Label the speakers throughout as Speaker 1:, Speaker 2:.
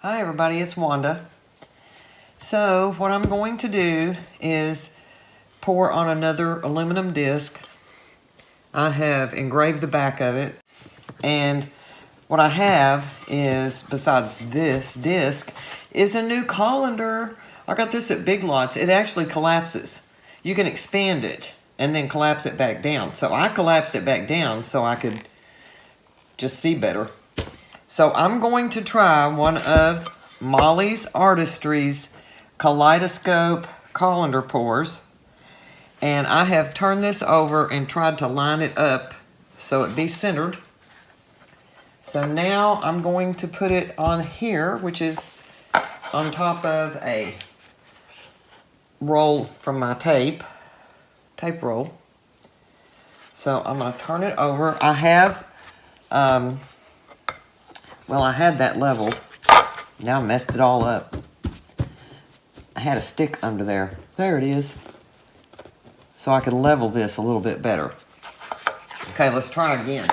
Speaker 1: Hi everybody, it's Wanda. So what I'm going to do is pour on another aluminum disc. I have engraved the back of it, and what I have is, besides this disc, is a new colander. I got this at Big Lots. It actually collapses. You can expand it and then collapse it back down. So I collapsed it back down so I could just see better. So I'm going to try one of Molly's Artistry's Kaleidoscope Colander pours. And I have turned this over and tried to line it up so it be centered. So now I'm going to put it on here, which is on top of a roll from my tape roll. So I'm going to turn it over. I have, well, I had that leveled. Now I messed it all up. I had a stick under there. There it is. So I could level this a little bit better. Okay, let's try again.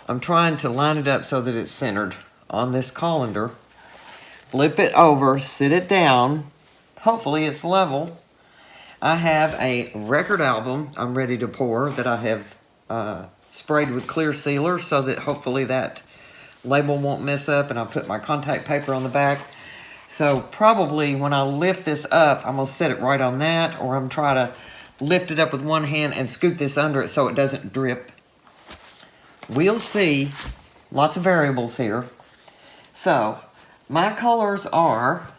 Speaker 1: I'm trying to line it up so that it's centered on this colander. Flip it over, sit it down. Hopefully it's level. I have a record album I'm ready to pour that I have sprayed with clear sealer so that hopefully that label won't mess up, and I'll put my contact paper on the back. So probably when I lift this up, I'm going to set it right on that, or I'm trying to lift it up with one hand and scoot this under it so it doesn't drip. We'll see. Lots of variables here. So my colors are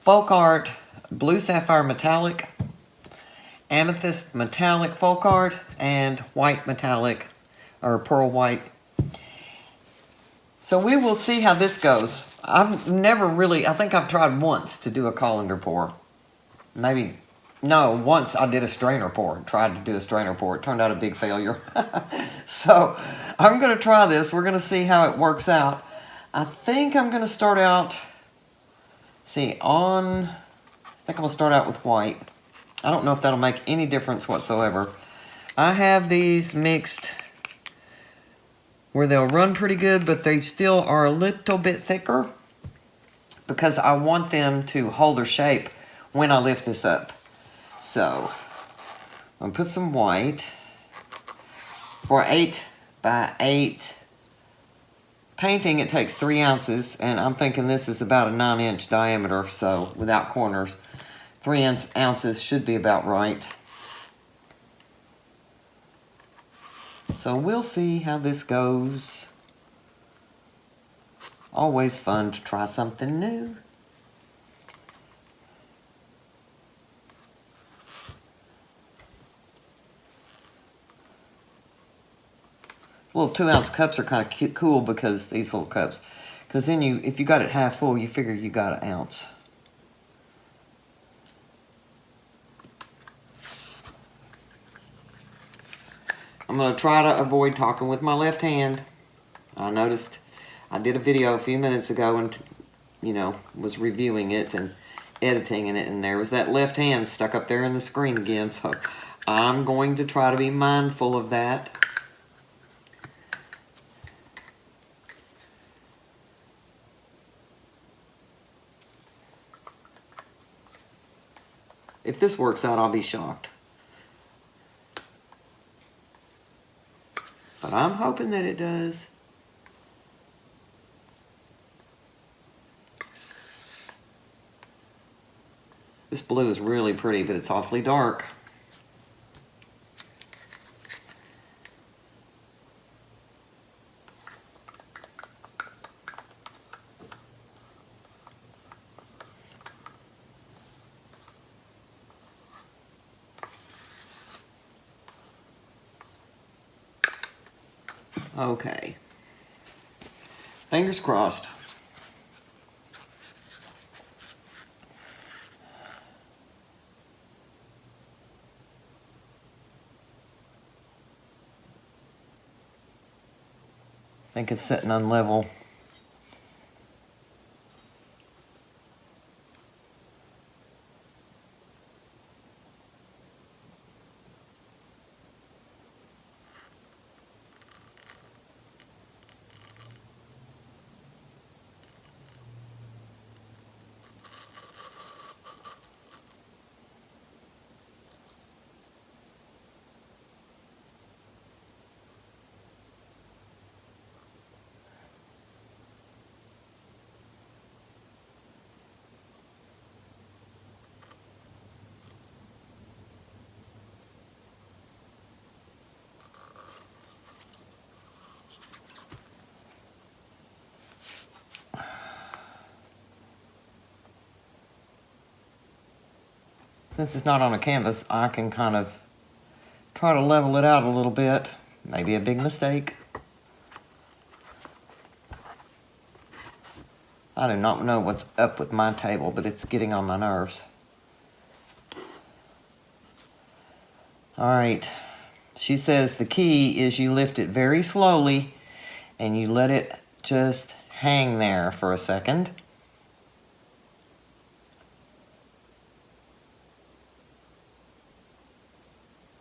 Speaker 1: Folk Art Blue Sapphire Metallic, Amethyst Metallic Folk Art, and White Metallic, or Pearl White. So we will see how this goes. I've never really, I think I've tried once to do a colander pour. Maybe, no, once I did a strainer pour, tried to do a strainer pour. It turned out a big failure. So I'm going to try this. We're going to see how it works out. I think I'm going to start out, I think I'm going to start out with white. I don't know if that'll make any difference whatsoever. I have these mixed where they'll run pretty good, but they still are a little bit thicker because I want them to hold their shape when I lift this up. So I'm going to put some white. For 8 by 8 painting, it takes 3 ounces, and I'm thinking this is about a 9-inch diameter, so without corners, 3 ounces should be about right. So we'll see how this goes. Always fun to try something new. Little 2-ounce cups are kind of cool because these little cups. Because then if you got it half full, you figure you got 1 ounce. I'm going to try to avoid talking with my left hand. I noticed I did a video a few minutes ago and, was reviewing it and editing it, and there was that left hand stuck up there in the screen again. So I'm going to try to be mindful of that. If this works out, I'll be shocked. But I'm hoping that it does. This blue is really pretty, but it's awfully dark. Okay. Fingers crossed. I think it's sitting on level. Since it's not on a canvas, I can kind of try to level it out a little bit. Maybe a big mistake. I do not know what's up with my table, but it's getting on my nerves. All right. She says the key is you lift it very slowly and you let it just hang there for a second.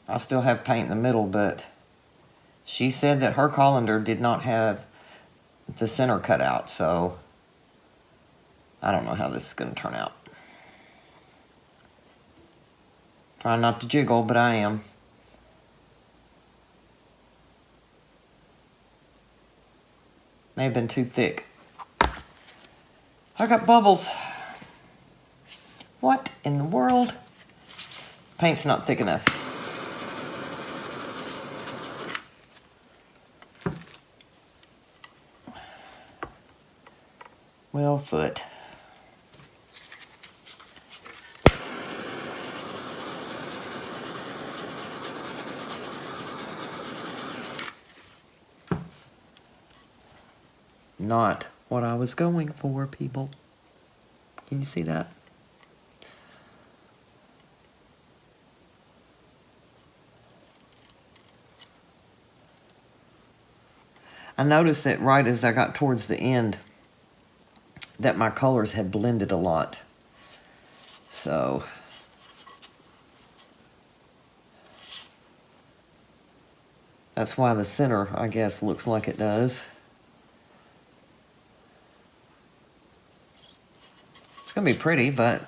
Speaker 1: I still have paint in the middle, but she said that her colander did not have the center cut out, so I don't know how this is going to turn out. Try not to jiggle, but I am. May have been too thick. I got bubbles. What in the world? Paint's not thick enough. Well, foot. Not what I was going for, people. Can you see that? I noticed that right as I got towards the end, that my colors had blended a lot. So that's why the center, I guess, looks like it does. It's gonna be pretty, but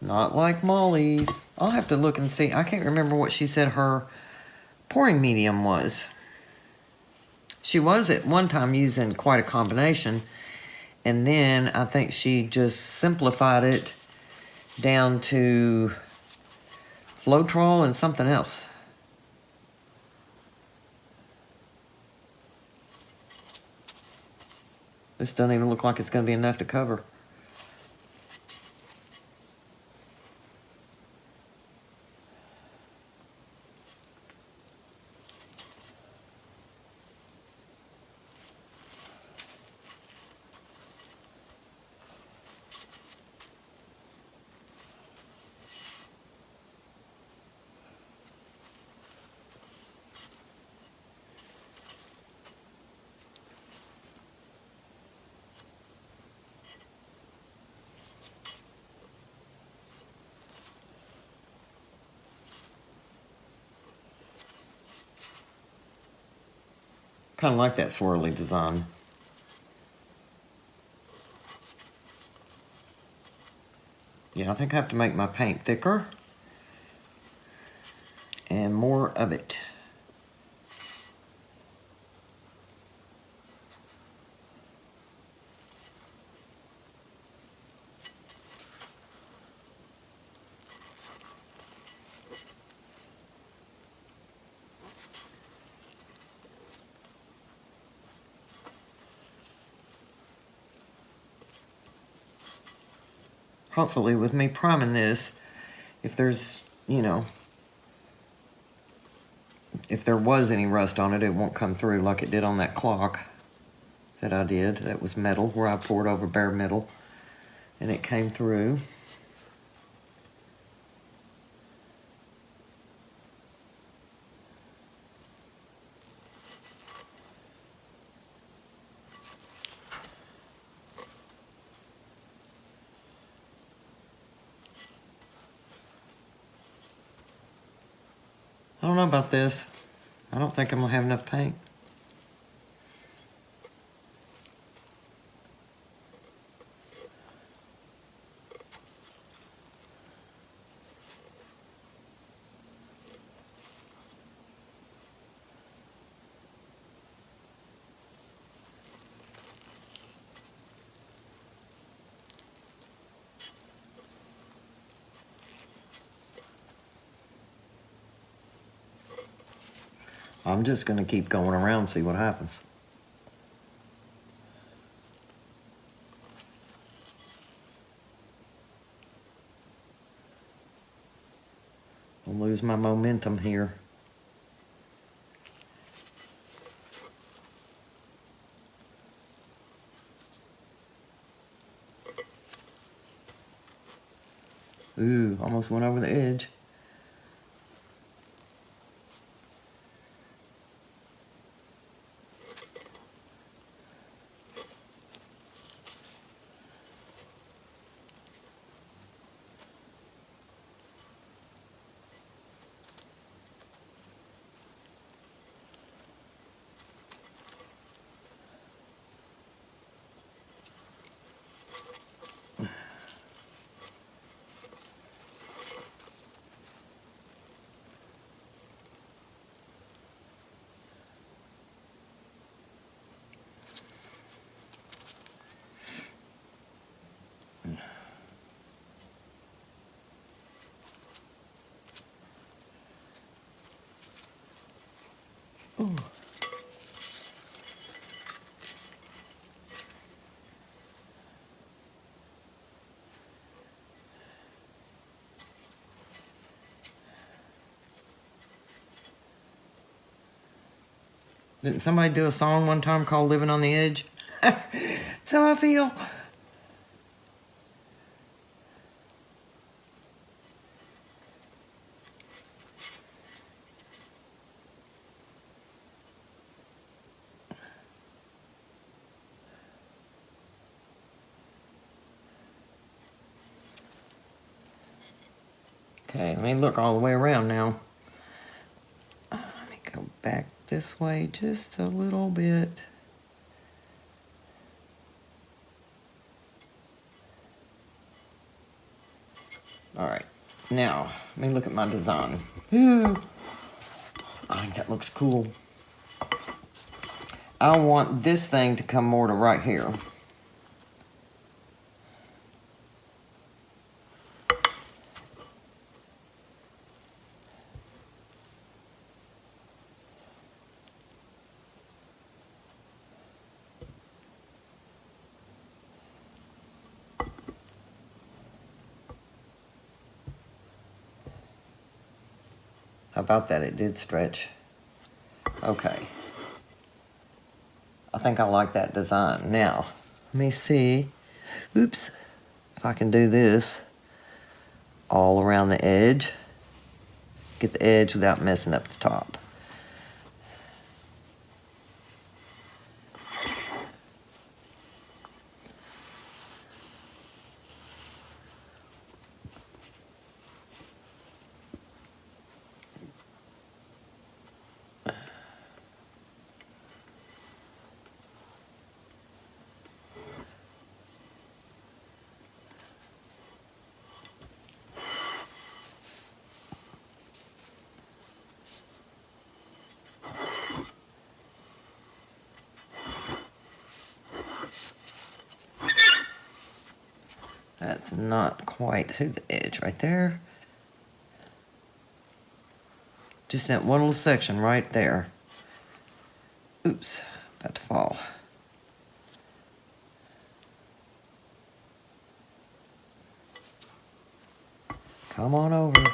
Speaker 1: not like Molly's. I'll have to look and see. I can't remember what she said her pouring medium was. She was at one time using quite a combination, and then I think she just simplified it down to Floetrol and something else. This doesn't even look like it's going to be enough to cover. Kind of like that swirly design. Yeah, I think I have to make my paint thicker and more of it. Hopefully with me priming this, if there's, you know, if there was any rust on it, it won't come through like it did on that clock that I did. That was metal, where I poured over bare metal, and it came through. I don't know about this. I don't think I'm gonna have enough paint. I'm just gonna keep going around and see what happens. my momentum here. Ooh, almost went over the edge. Ooh. Didn't somebody do a song one time called Living on the Edge? That's how I feel. Okay, let me look all the way around now. Let me go back this way just a little bit. All right, now let me look at my design. Ooh, I think that looks cool. I want this thing to come more to right here. How about that? It did stretch. Okay. I think I like that design. Now, let me see. Oops. If I can do this all around the edge. Get the edge without messing up the top. That's not quite to the edge right there. Just that one little section right there. Oops, about to fall. Come on over.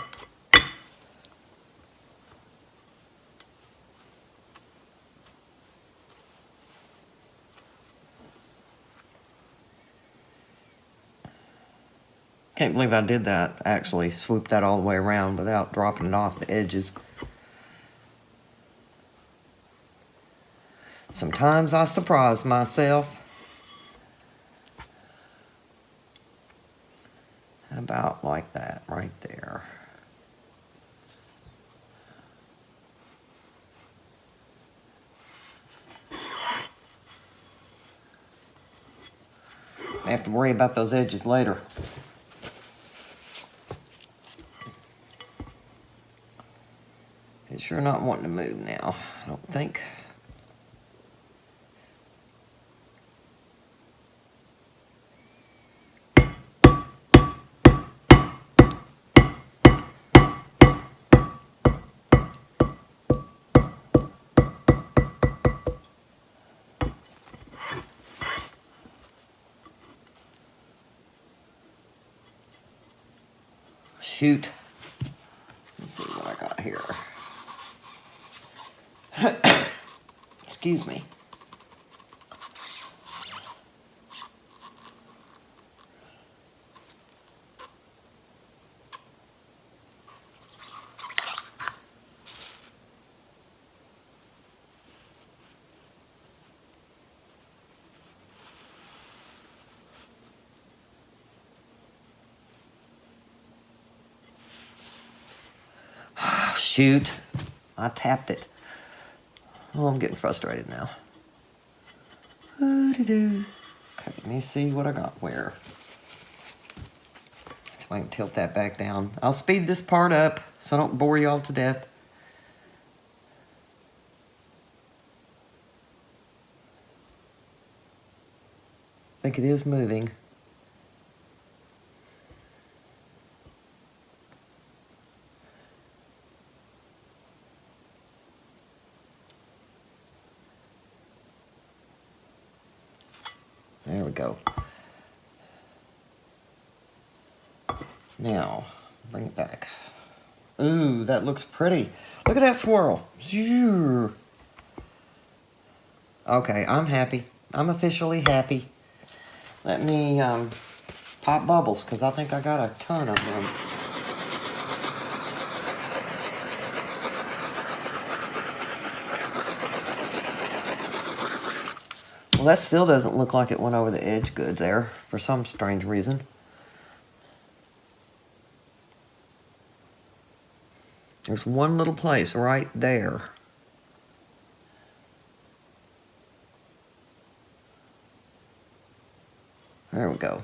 Speaker 1: Can't believe I did that, actually. Swoop that all the way around without dropping it off the edges. Sometimes I surprise myself. About like that, right there. I have to worry about those edges later. It's sure not wanting to move now, I don't think. Shoot. Let's see what I got. got here? Excuse me. Shoot, I tapped it. Oh, I'm getting frustrated now. Okay, let me see what I got where. So I can tilt that back down. I'll speed this part up so I don't bore you all to death. I think it is moving. There we go. Now, bring it back. Ooh, that looks pretty. Look at that swirl. Okay, I'm happy. I'm officially happy. Let me pop bubbles, because I think I got a ton of them. Well, that still doesn't look like it went over the edge good there, for some strange reason. There's one little place right there. There we go.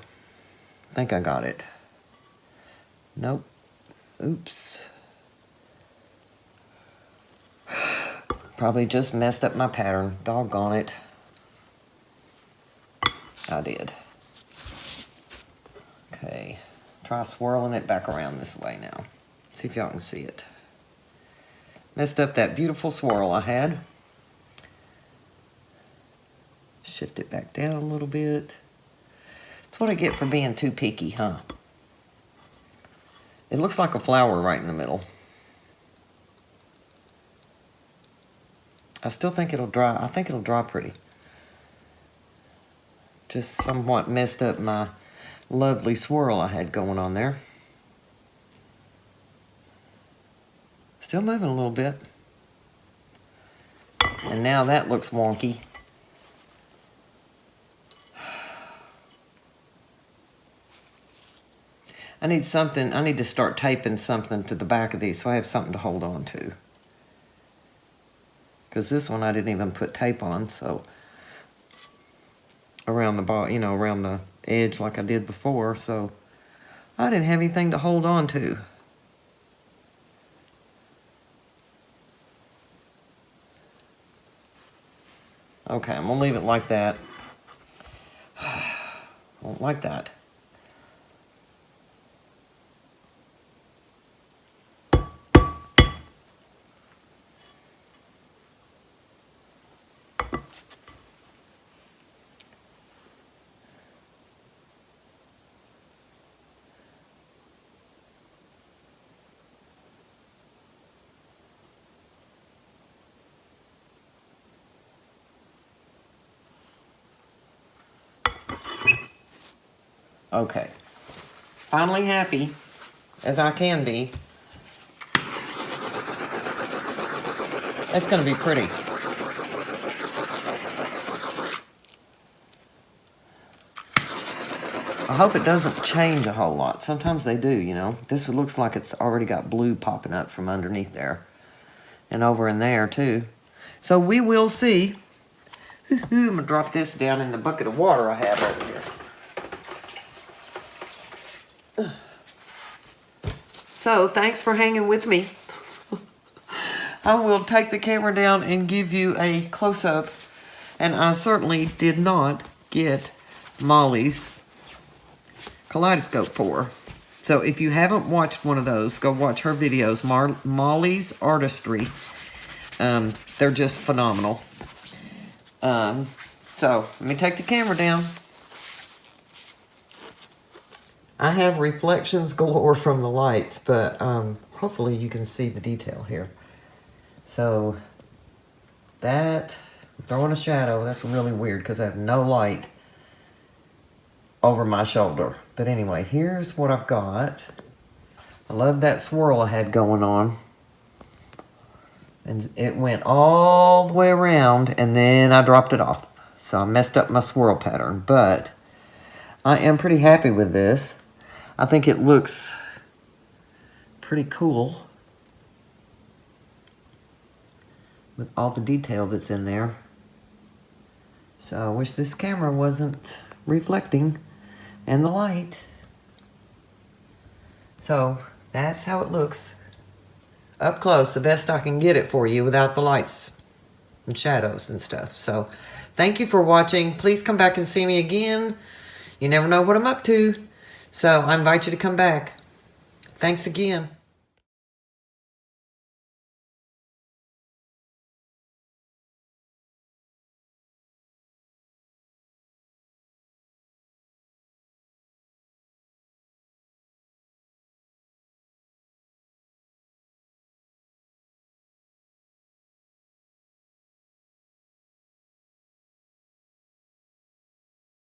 Speaker 1: I think I got it. Nope. Oops. Probably just messed up my pattern. Doggone it. I did. Okay. Try swirling it back around this way now. See if y'all can see it. Messed up that beautiful swirl I had. Shift it back down a little bit. That's what I get for being too picky, huh? It looks like a flower right in the middle. I still think it'll dry. I think it'll dry pretty. Just somewhat messed up my lovely swirl I had going on there. Still moving a little bit. And now that looks wonky. I need something, I need to start taping something to the back of these so I have something to hold on to. Because this one I didn't even put tape on, so around the ball, you know, around the edge like I did before, so I didn't have anything to hold on to. Okay, I'm gonna leave it like that. Won't like that. Okay, finally happy as I can be. That's gonna be pretty. I hope it doesn't change a whole lot. Sometimes they do, you know. This looks like it's already got blue popping up from underneath there. And over in there too. So we will see. I'm gonna drop this down in the bucket of water I have over here. So, thanks for hanging with me. I will take the camera down and give you a close-up. And I certainly did not get Molly's kaleidoscope pour. So, if you haven't watched one of those, go watch her videos. Molly's Artistry. They're just phenomenal. So, let me take the camera down. I have reflections galore from the lights, but hopefully you can see the detail here. So that, throwing a shadow, that's really weird because I have no light over my shoulder. But anyway, here's what I've got. I love that swirl I had going on. And it went all the way around and then I dropped it off. So I messed up my swirl pattern, but I am pretty happy with this. I think it looks pretty cool with all the detail that's in there. So I wish this camera wasn't reflecting and the light. So that's how it looks up close, the best I can get it for you without the lights and shadows and stuff. So thank you for watching. Please come back and see me again. You never know what I'm up to. So I invite you to come back. Thanks again.